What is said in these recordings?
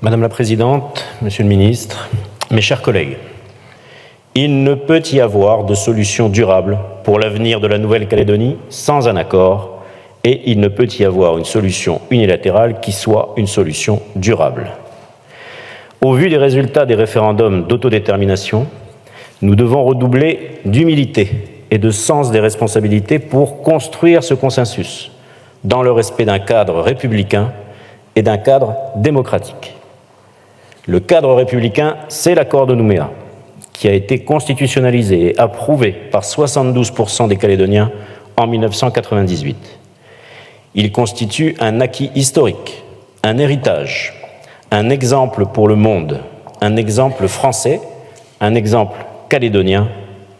Madame la Présidente, Monsieur le Ministre, mes chers collègues, il ne peut y avoir de solution durable pour l'avenir de la Nouvelle-Calédonie sans un accord, et il ne peut y avoir une solution unilatérale qui soit une solution durable. Au vu des résultats des référendums d'autodétermination, nous devons redoubler d'humilité et de sens des responsabilités pour construire ce consensus dans le respect d'un cadre républicain et d'un cadre démocratique. Le cadre républicain, c'est l'accord de Nouméa, qui a été constitutionnalisé et approuvé par 72% des Calédoniens en 1998. Il constitue un acquis historique, un héritage, un exemple pour le monde, un exemple français, un exemple calédonien,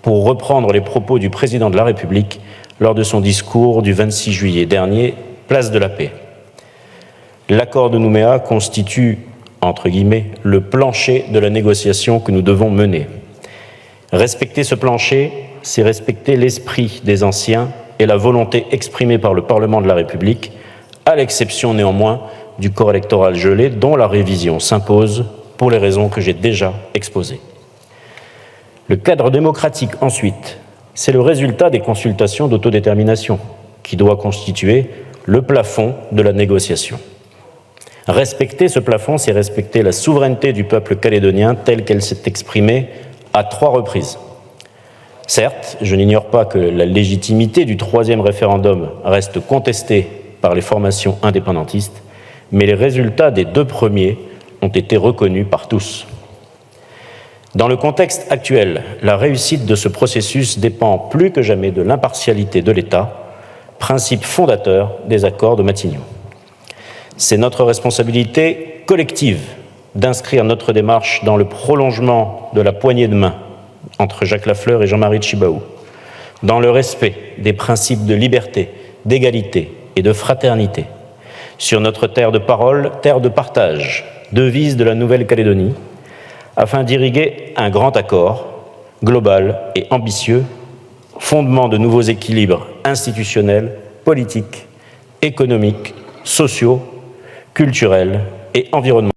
pour reprendre les propos du président de la République lors de son discours du 26 juillet dernier, place de la Paix. L'accord de Nouméa constitue, entre guillemets, le plancher de la négociation que nous devons mener. Respecter ce plancher, c'est respecter l'esprit des anciens et la volonté exprimée par le Parlement de la République, à l'exception néanmoins du corps électoral gelé, dont la révision s'impose pour les raisons que j'ai déjà exposées. Le cadre démocratique, ensuite, c'est le résultat des consultations d'autodétermination, qui doit constituer le plafond de la négociation. Respecter ce plafond, c'est respecter la souveraineté du peuple calédonien telle qu'elle s'est exprimée à 3 reprises. Certes, je n'ignore pas que la légitimité du 3e référendum reste contestée par les formations indépendantistes, mais les résultats des 2 premiers ont été reconnus par tous. Dans le contexte actuel, la réussite de ce processus dépend plus que jamais de l'impartialité de l'État, principe fondateur des accords de Matignon. C'est notre responsabilité collective d'inscrire notre démarche dans le prolongement de la poignée de main entre Jacques Lafleur et Jean-Marie Tjibaou, dans le respect des principes de liberté, d'égalité et de fraternité, sur notre terre de parole, terre de partage, devise de la Nouvelle-Calédonie, afin d'irriguer un grand accord, global et ambitieux, fondement de nouveaux équilibres institutionnels, politiques, économiques, sociaux, culturels et environnementaux.